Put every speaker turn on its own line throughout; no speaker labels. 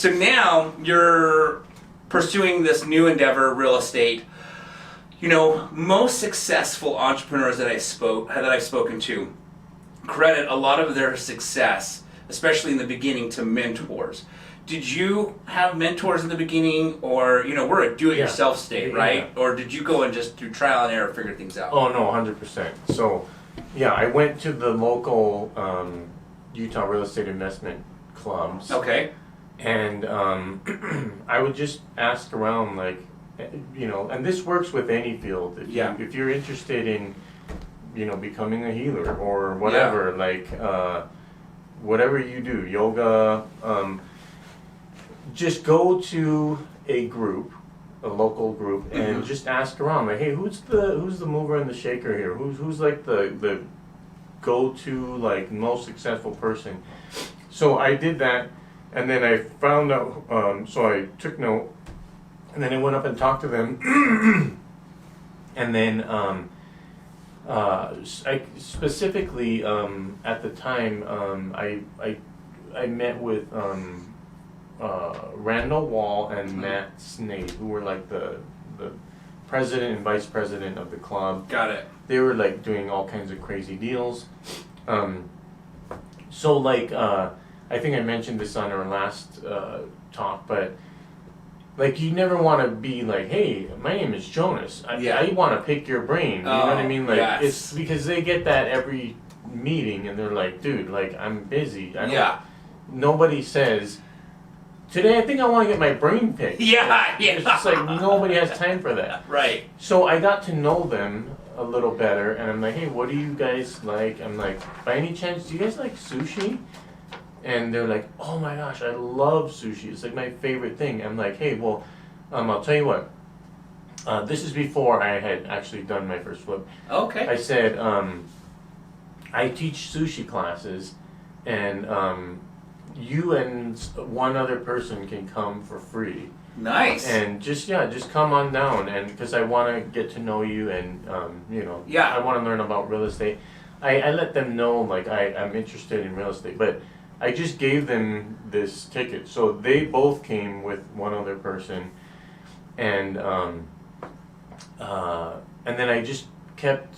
So now you're pursuing this new endeavor, real estate. You know, most successful entrepreneurs that I've spoken to credit a lot of their success, especially in the beginning, to mentors. Did you have mentors in the beginning, or, you know, we're a do-it-yourself state, right? Or did you go and just through trial and error figure things out?
Oh, no, 100%. So, yeah, I went to the local Utah Real Estate Investment clubs.
Okay.
And I would just ask around, like, you know, and this works with any field. If you're interested in, you know, becoming a healer or whatever, like, whatever you do, yoga, just go to a group, a local group, and just ask around, like, hey, who's the mover and the shaker here? Who's like the go-to, like, most successful person? So I did that, and then I found out. So I took note, and then I went up and talked to them, and then I specifically at the time I met with Randall Wall and Matt Snade, who were like the president and vice president of the club.
Got it.
They were like doing all kinds of crazy deals. So like I think I mentioned this on our last talk, but like you never want to be like, hey, my name is Jonas. I want to pick your brain. You know what I mean? Like it's because they get that every meeting, and they're like, dude, like I'm busy. Nobody says, today I think I want to get my brain picked. It's just like nobody has time for that.
Right.
So I got to know them a little better, and I'm like, hey, what do you guys like? I'm like, by any chance, do you guys like sushi? And they're like, oh my gosh, I love sushi. It's like my favorite thing. I'm like, hey, well, I'll tell you what. This is before I had actually done my first flip.
Okay.
I said, I teach sushi classes, and you and one other person can come for free.
Nice.
And just come on down, and because I want to get to know you, and you know, I want to learn about real estate. I let them know, like, I'm interested in real estate, but I just gave them this ticket, so they both came with one other person, and then I just kept,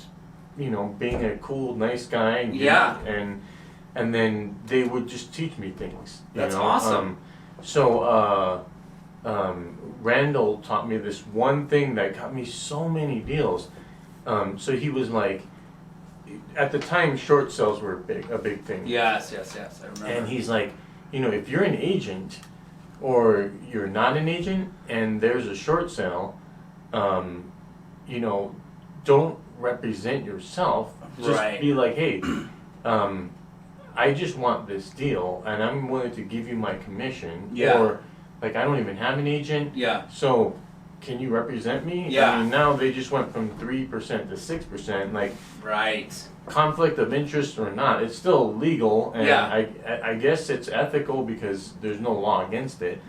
you know, being a cool, nice guy, and then they would just teach me things.
That's awesome.
So Randall taught me this one thing that got me so many deals. So he was like, at the time, short sales were a big thing.
Yes, I remember.
And he's like, you know, if you're an agent or you're not an agent and there's a short sale, you know, don't represent yourself. Just be like, hey, I just want this deal, and I'm willing to give you my commission. Or, like, I don't even have an agent. So, can you represent me? I mean, now they just went from 3% to 6%. Like, conflict of interest or not, it's still legal, and I guess it's ethical because there's no law against it.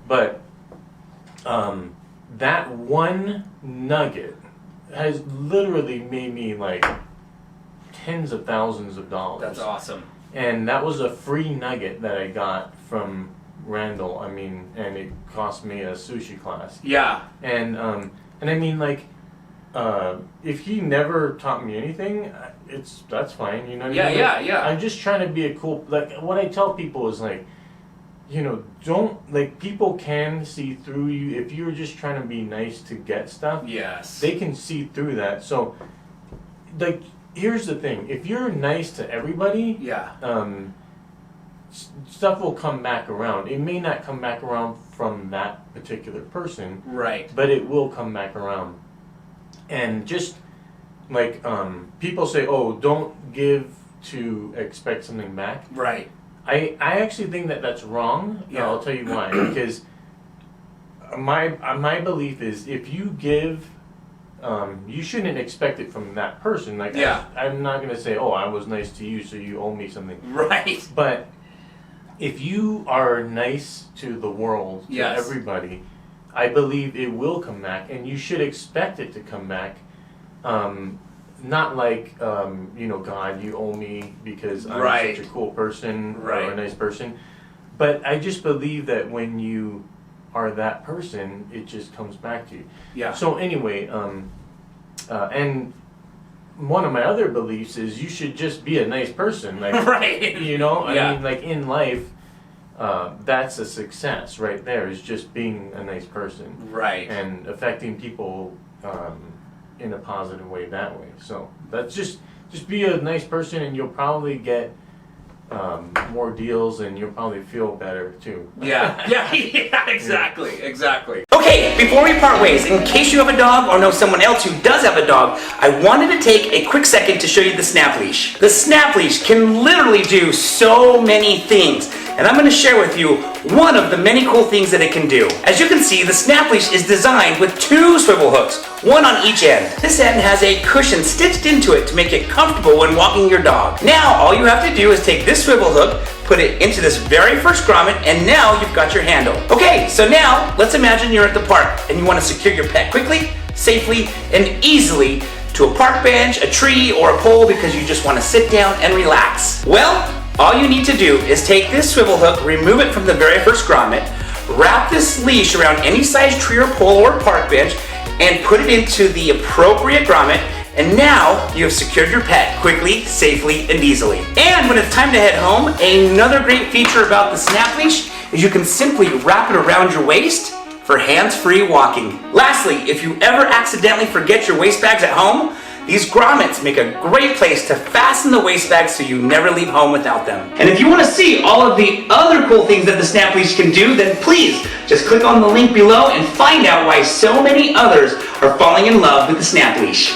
But that one nugget has literally made me like tens of thousands of dollars.
That's awesome.
And that was a free nugget that I got from Randall. I mean, and it cost me a sushi class. And I mean, like, if he never taught me anything, that's fine. You know what I mean? I'm just trying to be a cool. Like, what I tell people is like, you know, don't, like, people can see through you if you're just trying to be nice to get stuff. They can see through that. So, like, here's the thing: if you're nice to everybody, stuff will come back around. It may not come back around from that particular person, but it will come back around. And just like people say, oh, don't give to expect something back. I actually think that that's wrong. I'll tell you why. Because my belief is if you give, you shouldn't expect it from that person. Like, I'm not going to say, oh, I was nice to you, so you owe me something. But if you are nice to the world, to everybody, I believe it will come back, and you should expect it to come back. Not like, you know, God, you owe me because I'm such a cool person or a nice person. But I just believe that when you are that person, it just comes back to you.
Yeah.
So anyway, and one of my other beliefs is you should just be a nice person. Like,
Right.
you know, I
Yeah.
mean, like in life, that's a success right there, is just being a nice person.
Right.
And affecting people in a positive way that way. So that's just be a nice person, and you'll probably get more deals, and you'll probably feel better too.
Yeah, exactly. Okay, before we part ways, in case you have a dog or know someone else who does have a dog, I wanted to take a quick second to show you the Snap Leash. The Snap Leash can literally do so many things, and I'm going to share with you one of the many cool things that it can do. As you can see, the Snap Leash is designed with 2 swivel hooks, one on each end. This end has a cushion stitched into it to make it comfortable when walking your dog. Now, all you have to do is take this swivel hook, put it into this very first grommet, and now you've got your handle. Okay, so now let's imagine you're at the park and you want to secure your pet quickly, safely, and easily to a park bench, a tree, or a pole because you just want to sit down and relax. Well, all you need to do is take this swivel hook, remove it from the very first grommet, wrap this leash around any size tree or pole or park bench, and put it into the appropriate grommet, and now you have secured your pet quickly, safely, and easily. And when it's time to head home, another great feature about the Snap Leash is you can simply wrap it around your waist for hands-free walking. Lastly, if you ever accidentally forget your waist bags at home, these grommets make a great place to fasten the waist bags so you never leave home without them. And if you want to see all of the other cool things that the Snap Leash can do, then please just click on the link below and find out why so many others are falling in love with the Snap Leash.